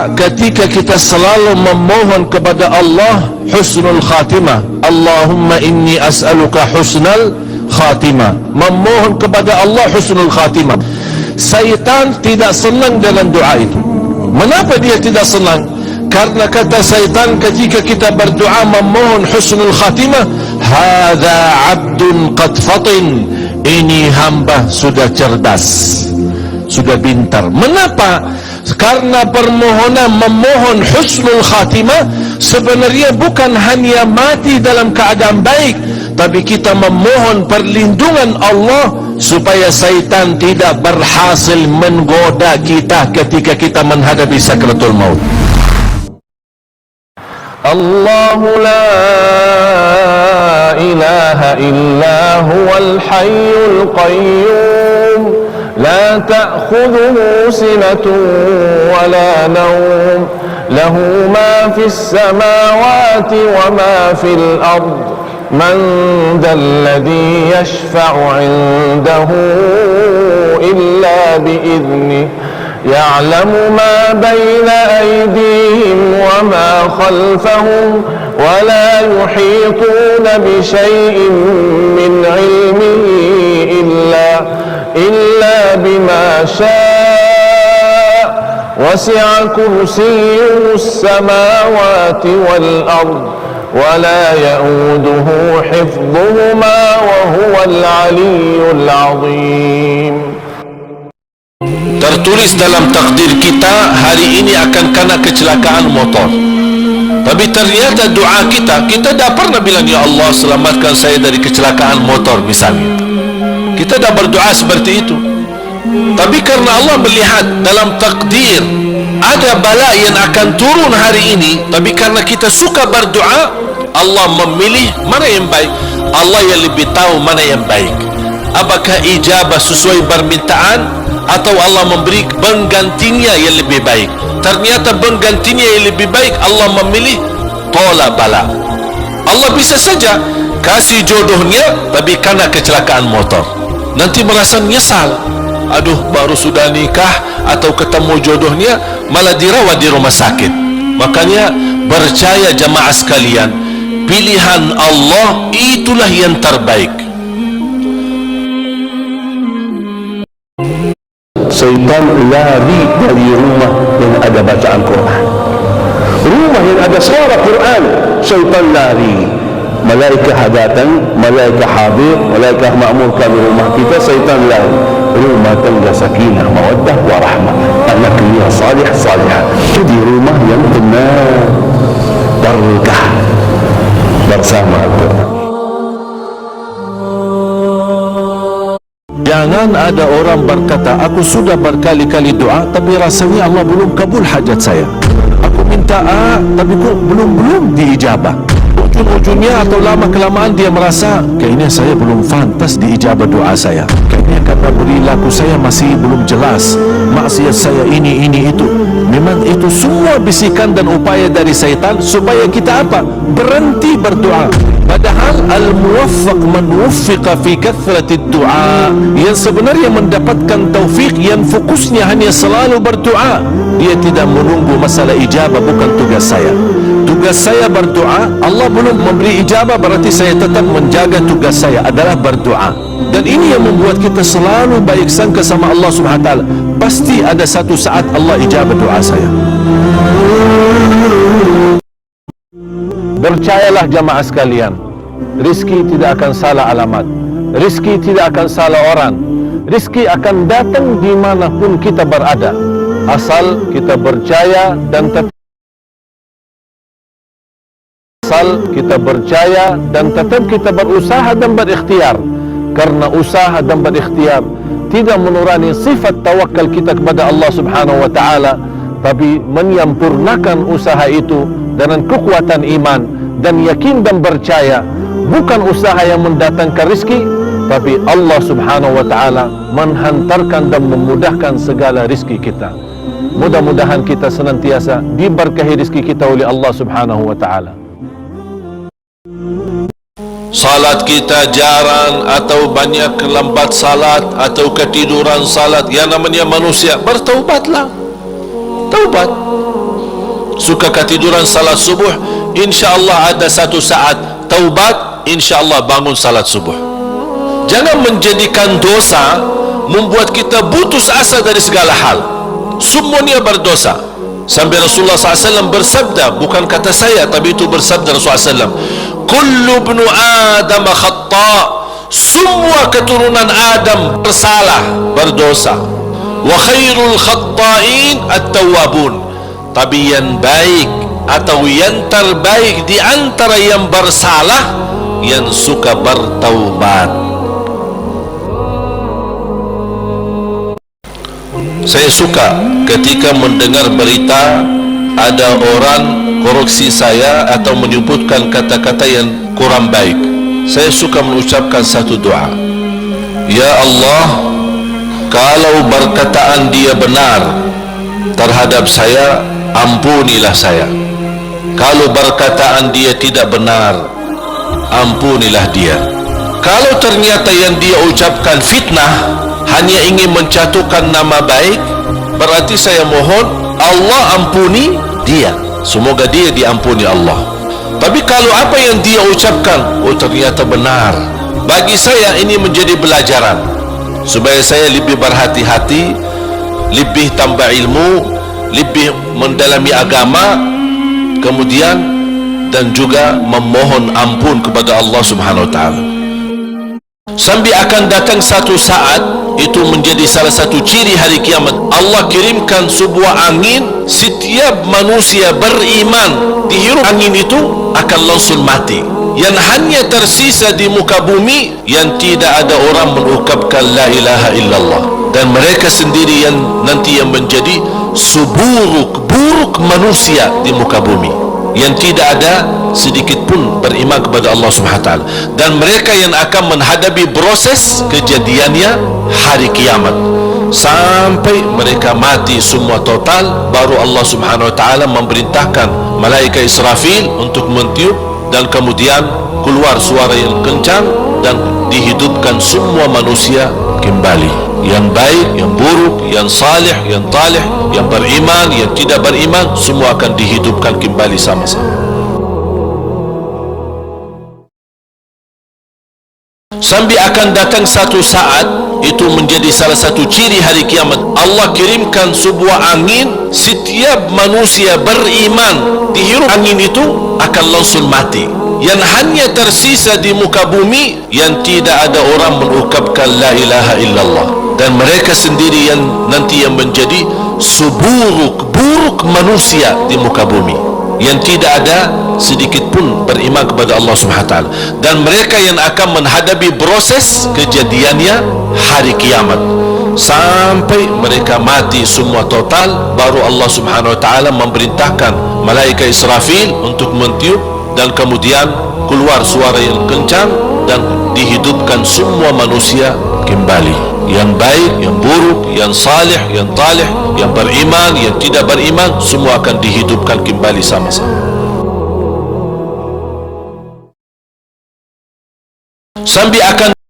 kita ketika kita selalu memohon kepada Allah husnul khatimah. Allahumma inni as'aluka husnal khatimah. Memohon kepada Allah husnul khatimah. Syaitan tidak senang dalam doa itu. Mengapa dia tidak senang? Karena kata syaitan ketika kita berdoa memohon husnul khatimah, hadza 'abdun qad fatin. Ini hamba sudah cerdas, sudah pintar. Mengapa? Karena permohonan memohon husnul khatimah sebenarnya bukan hanya mati dalam keadaan baik, tapi kita memohon perlindungan Allah supaya syaitan tidak berhasil menggoda kita ketika kita menghadapi sakratul maut. Allahu la ilaha illa huwal hayyul qayyum la ta'khudhuhu sinatun wa la nawm lahu ma fis samawati wa ma fil ard man dhal ladhi yashfa'u 'indahu illa bi idhnihi يعلم ما بين أيديهم وما خلفهم ولا يحيطون بشيء من علمه إلا بما شاء وسع كرسيه السماوات والأرض ولا يؤوده حفظهما وهو العلي العظيم. Tertulis dalam takdir kita hari ini akan kena kecelakaan motor. Tapi ternyata doa kita dah pernah bilang, ya Allah selamatkan saya dari kecelakaan motor misalnya. Kita dah berdoa seperti itu. Tapi karena Allah melihat dalam takdir ada bala yang akan turun hari ini, tapi karena kita suka berdoa, Allah memilih mana yang baik. Allah yang lebih tahu mana yang baik. Apakah ijabah sesuai permintaan atau Allah memberi penggantinya yang lebih baik. Ternyata penggantinya yang lebih baik Allah memilih tolak bala. Allah bisa saja kasih jodohnya tapi kena kecelakaan motor, nanti merasa menyesal. Aduh, baru sudah nikah atau ketemu jodohnya malah dirawat di rumah sakit. Makanya percaya jamaah sekalian, pilihan Allah itulah yang terbaik. Syaitan lari dari rumah yang ada bacaan Quran, rumah yang ada suara Quran, syaitan lari. Malaikat datang, malaikat hadir, malaikat ma'murkan rumah kita, syaitan lari. Rumah tangga sakinah, mawaddah, warahmah, anak yang salih, salihah. Jadi rumah yang tenang, berkah bersama Al-Quran. Jangan ada orang berkata, aku sudah berkali-kali doa tapi rasanya Allah belum kabul hajat saya. Aku minta A tapi kok belum diijabah. Ujung-ujungnya atau lama-kelamaan dia merasa kayaknya saya belum fantas diijabah doa saya. Kayaknya karena perilaku saya masih belum jelas, maksiat saya ini itu. Memang itu semua bisikan dan upaya dari syaitan supaya kita apa? Berhenti berdoa. Padahal al-muwaffaq man wuffiqa fi kathrati du'a, yang sebenarnya mendapatkan taufik yang fokusnya hanya selalu berdoa. Dia tidak menunggu masalah ijabah, bukan tugas saya. Tugas saya berdoa, Allah belum memberi ijabah, berarti saya tetap menjaga tugas saya adalah berdoa. Dan ini yang membuat kita selalu baik sangka sama Allah Subhanahu wa taala. Pasti ada satu saat Allah ijabah doa saya. Percayalah jamaah sekalian, rizki tidak akan salah alamat, rizki tidak akan salah orang, rizki akan datang dimanapun kita berada, asal kita percaya dan tetap kita berusaha dan berikhtiar. Karena usaha dan berikhtiar tidak menurani sifat tawakal kita kepada Allah Subhanahu wa taala, tapi menyempurnakan usaha itu dengan kekuatan iman dan yakin dan percaya. Bukan usaha yang mendatangkan rizki, tapi Allah Subhanahu wa taala menghantarkan dan memudahkan segala rizki kita. Mudah-mudahan kita senantiasa diberkahi rizki kita oleh Allah Subhanahu wa taala. Salat kita jarang atau banyak lambat salat atau ketiduran salat, yang namanya manusia, bertaubatlah. Taubat. suka ketiduran salat subuh, insya-Allah ada satu saat taubat, insya-Allah bangun salat subuh. Jangan menjadikan dosa membuat kita putus asa dari segala hal. Semuanya berdosa. Sampai Rasulullah SAW bersabda, bukan kata saya, tapi itu bersabda Rasulullah SAW, kullu ibnu Adam khata', semua keturunan Adam bersalah, berdosa. Wa khairul khatta'in at-tawwabun, tapi yang baik atau yang terbaik di antara yang bersalah, yang suka bertaubat. Saya suka ketika mendengar berita ada orang koreksi saya atau menyebutkan kata-kata yang kurang baik. Saya suka mengucapkan satu doa, ya Allah, kalau perkataan dia benar terhadap saya, ampunilah saya. Kalau perkataan dia tidak benar, ampunilah dia. Kalau ternyata yang dia ucapkan fitnah, hanya ingin menjatuhkan nama baik, berarti saya mohon Allah ampuni dia, semoga dia diampuni Allah. Tapi kalau apa yang dia ucapkan, oh ternyata benar, bagi saya ini menjadi pelajaran supaya saya lebih berhati-hati, lebih tambah ilmu, lebih mendalami agama, kemudian dan juga memohon ampun kepada Allah Subhanahu wa taala. Sampai akan datang satu saat, itu menjadi salah satu ciri hari kiamat, Allah kirimkan sebuah angin, setiap manusia beriman dihirup angin itu akan langsung mati. Yang hanya tersisa di muka bumi yang tidak ada orang mengucapkan la ilaha illallah, dan mereka sendiri yang nanti yang menjadi seburuk-buruk manusia di muka bumi, yang tidak ada sedikit pun beriman kepada Allah Subhanahu wa taala, dan mereka yang akan menghadapi proses kejadiannya hari kiamat sampai mereka mati semua total, baru Allah Subhanahu wa taala memerintahkan malaikat Israfil untuk mentiup, dan kemudian keluar suara yang kencang dan dihidupkan semua manusia kembali, yang baik, yang buruk, yang salih, yang talih, yang beriman, yang tidak beriman, semua akan dihidupkan kembali sama-sama. Sampai akan datang satu saat, itu menjadi salah satu ciri hari kiamat, Allah kirimkan sebuah angin, setiap manusia beriman dihirup angin itu akan langsung mati. Yang hanya tersisa di muka bumi yang tidak ada orang mengucapkan la ilaha illallah, dan mereka sendiri yang nanti yang menjadi seburuk-buruk manusia di muka bumi, yang tidak ada sedikit pun beriman kepada Allah Subhanahu wa taala, dan mereka yang akan menghadapi proses kejadiannya hari kiamat sampai mereka mati semua total, baru Allah Subhanahu wa taala memerintahkan malaikat Israfil untuk mentiup, dan kemudian keluar suara yang kencang dan dihidupkan semua manusia kembali, yang baik, yang buruk, yang salih, yang talih, yang beriman, yang tidak beriman, semua akan dihidupkan kembali sama-sama. Sampai akan